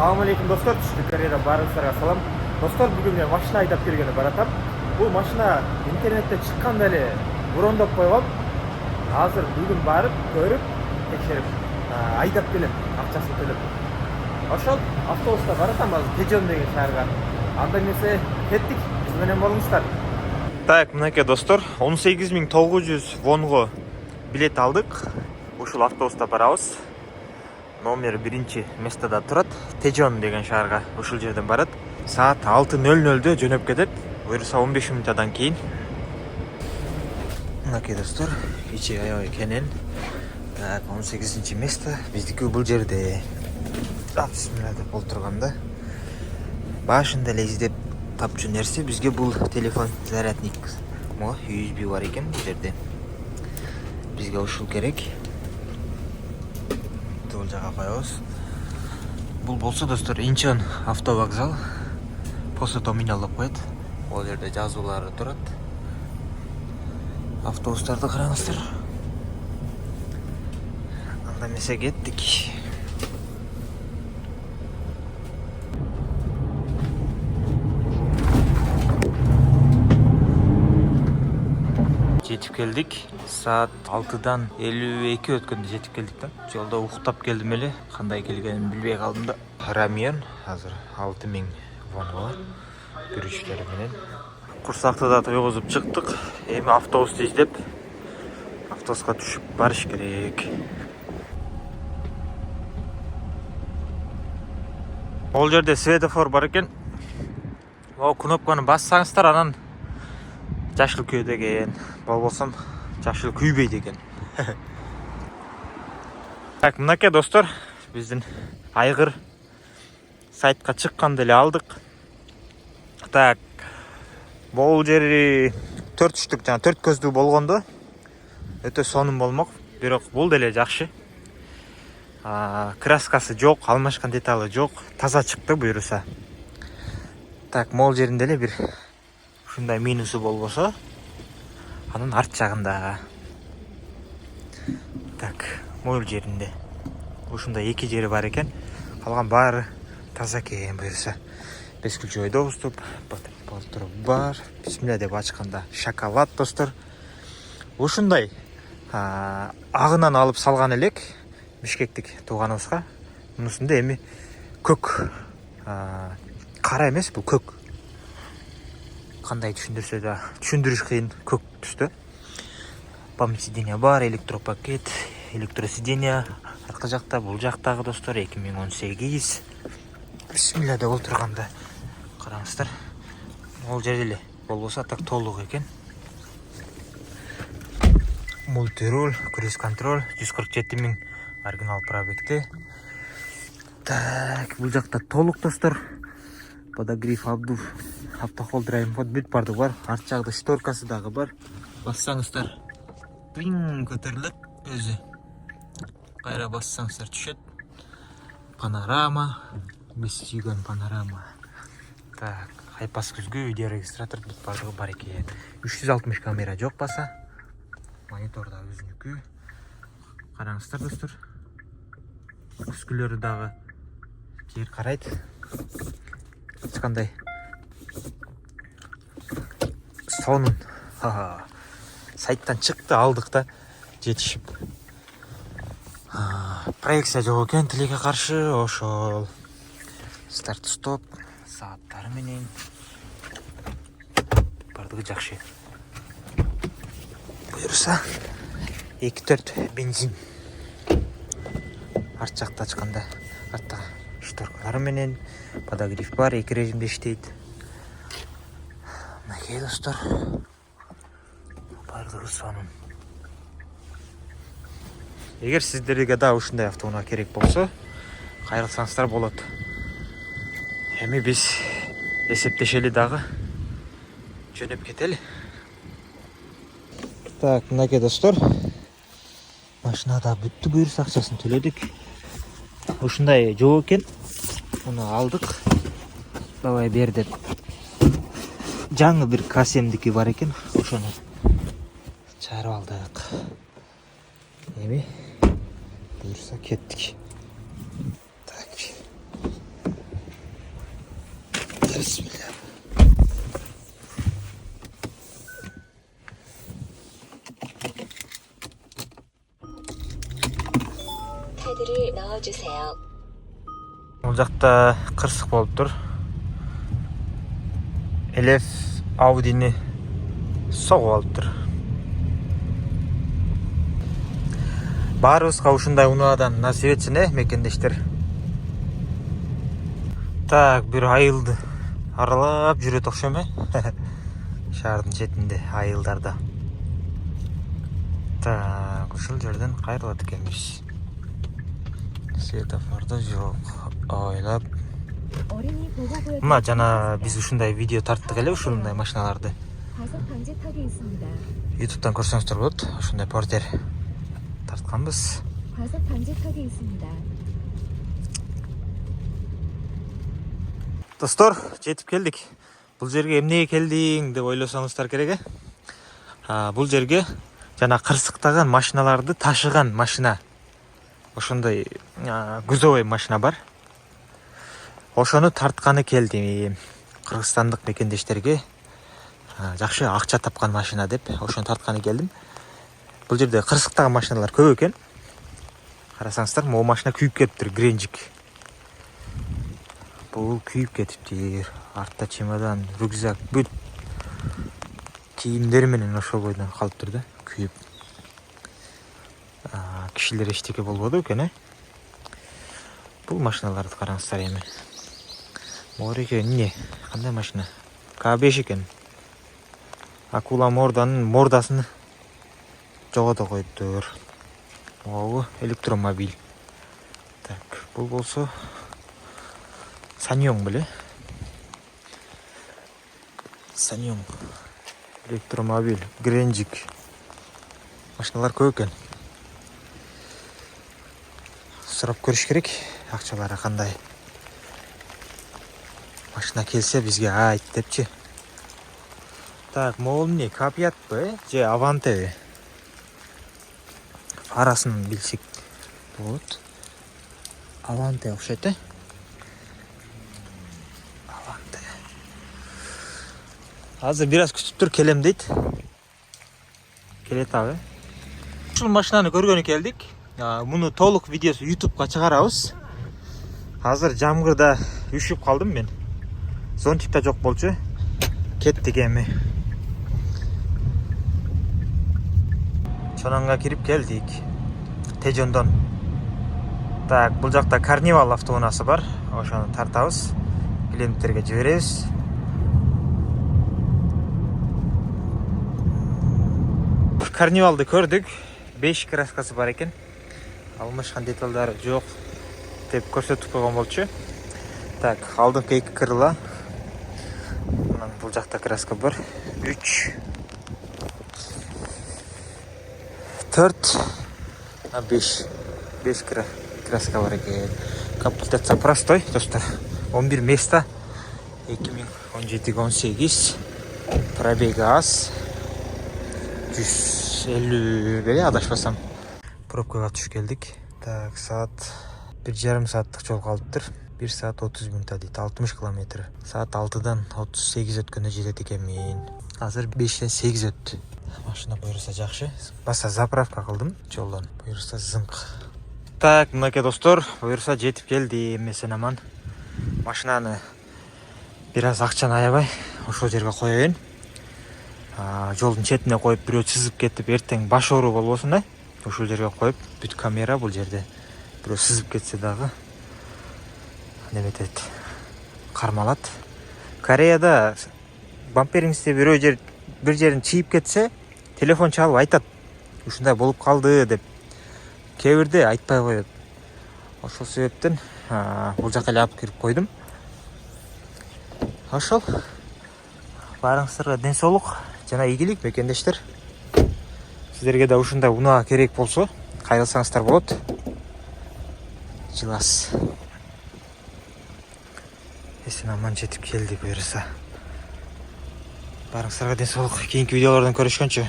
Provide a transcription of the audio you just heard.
Assalamualaikum dostlar, түштүк кореяда баарыңыздарга салам. Достор, бүгүн мен машина айдап келгени баратам. Бул машина интернетте чыкканда эле брондоп койгом. Азыр бүгүн барып, көрүп, текшерип, айдап келем, акчасын төлөп. Ошол автобуста баратам азыр Тежон деген шаарга. Анда эмесе кеттик, биз менен болуңуздар. Так, мынакей достор, 18.900 вонго билет алдык. Ушул автобуста барабыз. Номер 1 местода турат. Тежон деген шаарга ушул жерден барат. Саат 6:00 жөнөп кетет. Буюрса 15 минуттан кийин. Мынакей достор, ичи аябай кенен. Так, 18 место биздики бул жерде. Бисмилла деп олтурганда башында эле издеп тапчу нерсе бизге бул телефон зарядник. Мо USB бар экен бул жерде. Бизге ушул керек. Бул жака коебуз. Бул болсо достор Инчон автовокзал. После терминал деп коет. Ол жерде жазуулары турат. Автобустарды караңыздар. Анда эмесе кеттик. Жетип келдик. Саат 6-дан 52 өткөндө жетип келдик да. Жолдо уктап келдим эле. Кандай келгенин билбей калдым да. Рамион азыр 6000 вонго жүрүштөрү менен. Курсакты да тойгузуп чыктык. Эми автобусту издеп автобуска түшүп барыш керек. Ол жерде светофор бар экен. О кнопканы бассаңыздар анан жашыл күйөт экен. Болбосом жашыл күйбөйт экен. Так, мынакей достор, биздин айгыр сайтка чыкканда эле алдык. Так, бул жери 4 түштүк, жана 4 көздүү болгондо өтө сонун болмок, бирок бул деле жакшы. Краскасы жок, алмашкан деталы жок, таза чыкты буюрса. Так, мол жеринде эле бир ушундай минусу болбосо, анын арт жагында. Так, мол жеринде ушундай 2 жери бар экен. Калган баары таза экен буюрса. Бес ключевой доступ, болтур бар. Бисмилла деп ачканда шоколад достор. Ушундай агынан алып салган элек Бишкектик тууганыбызга. Мунусунда эми көк, кара эмес, бул көк. Кандай түшүндүрсө да түшүндүрүш кыйын, көк түстө. Память сиденья бар, электропакет, электросиденья арка жакта, бул жактагы достор 2018. Бисмилла деп отурганда караңыздар. Ол жерде эле болбосо так толук экен. Мультируль, круиз контроль, 147.000 оригинал пробегти. Так, бул жакта толук достор. Подогрев, обдув, автохолд, драйвинг бүт бардыгы бар. Арт жагда шторкасы дагы бар. Бассаңыздар тың көтөрүлөт өзү. Кайра бассаңыздар түшөт. Панорама, биз сүйгөн панорама. Так, айпас күзгү, видеорегистратор бүт бардыгы бар экен. 360 камера жок баса. Монитор да өзүнүкү. Караңыздар достор. Күзгүлөрү дагы жер карайт. Ачкандай сонун сайттан чыкты, алдык да жетишип. Проекция жок экен, тилекке каршы ошол. Старт стоп сааттары менен бардыгы жакшы. Буюрса 2.4 бензин. Арт жакта ачканда артта шторкалары менен подогрев бар, 2 режимде иштейт. Мынакей достор, бардыгы сонун. Эгер сиздерге да ушундай автоунаа керек болсо, кайрылсаңыздар болот. Эми биз эсептешели дагы жөнөп кетели. Так, мынакей достор, машинада бүттү, буюрса акчасын төлөдүк. Ушундай жок экен. Муну алдык. Давай бер деп. Жаңы бир касемдики бар экен. Ошону чарып алдык. Эми буюрса кеттик. Так. 눌러주세요. Бұл жақта қырсық болып тұр. Элеф Аудини соғып алып тұр. Барыбызға ушундай унаадан насип этсин, мекендештер. Так, бир айылды аралап жүрөт окшойм, шаардын четинде айылдарда. Так, ушул жерден кайрылат экенбиз. Светофордо жок. Ойлап. Мына жана биз ушундай видео тарттык эле ушундай машиналарды. YouTube'dan көрсөңүздөр болот. Ушундай портер тартканбыз. 과속 방지턱이 있습니다. Достор, жетип келдик. Бул жерге эмнеге келдиң деп ойлосоңуздар керек. Бул жерге жана кырсыктаган машиналарды ташыган машина. Ошондой грузовой машина бар. Ошону тартканы келди. Кыргызстандык мекендештерге жакшы акча тапкан машина деп ошону тартканы келдим. Бул жерде кырсыктаган машиналар көп экен. Карасаңыздар, могу машина күйүп кетиптир, гренжик. Бул күйүп кетиптир. Артта чемодан, рюкзак, бүт кийимдер менен ошол бойдон калыптыр да, күйүп. Кишилер эчтеке болбоду экен, Бул машиналарды караңыздар эми. Мореке эмне? Кандай машина? К5 экен. Акула мордасын жогото койдур. Могу электромобиль. Так, бул болсо Саньон беле. Саньон. Электромобиль, гренжик. Машиналар көп экен. Сурап көрүш керек, акчалары кандай. Машина келсе бизге айт депчи. Так, могул эмне? Капиятпы, же Аванте? Фарасын билсек болот. Аванте окшойт, Аванте. Азыр бир аз күтүп тур, келем дейт. Келет абы. Ушул машинаны көргөнү келдик. Муну толук видеосу YouTube'га чыгарабыз. Азыр жамгырда үшүп калдым мен. Зонтик да жок болчу. Кеттик эми. Чонанга кирип келдик. Тежондон. Так, бул жакта Карнивал автоунаасы бар. Ошону тартабыз. Клиенттерге жиберебиз. Карнивалды көрдүк. 5 краскасы бар экен. Алмашкан деталдары жок деп көрсөтүп койгон болчу. Так, алдыңкы 2 крыла. Мына бул жакта краска бар. 3 4 5 краска бар экен. Комплектация простой, достор. 11 места. 2017-18. Пробеги аз. 150 беле адашпасам. Пробкага түшүп келдик. Так, саат 1,5 сааттык жол калыптыр. 1 саат 30 мүнөт дейт, 60 км. Саат 6-дан 38 өткөндө жетет экенмин. Азыр 5-тен 8 өттү. Машина буюрса жакшы. Баса заправка кылдым жолдон. Буюрса зыңк. Так, мынакей достор, буюрса жетип келди. Эмесен аман. Машинаны бир аз акчаны аябай ошол жерге коеюн. Жолдун четине коюп, бирөө сызып кетип, эртең баш оору болбосун, Ошол жерге коюп, бүт камера бул жерде. Бирөө сызып кетсе дагы неметет, кармалат. Кореяда бампериңизде бир жерин чийип кетсе, телефон чалып айтат. Ушундай болуп калды деп. Кээ бирде айтпай коет. Ошол себептен бул жака эле алып кирип койдум. Ошол. Барыңыздарга ден соолук жана ийгилик, мекендештер. Сиздерге да ушундай унаа керек болсо, кайрылсаңыздар болот. Жылас. Эсен аман жетип келди буюрса. Барыңыздарга ден соолук. Кийинки видеолордон көрүшкөнчө.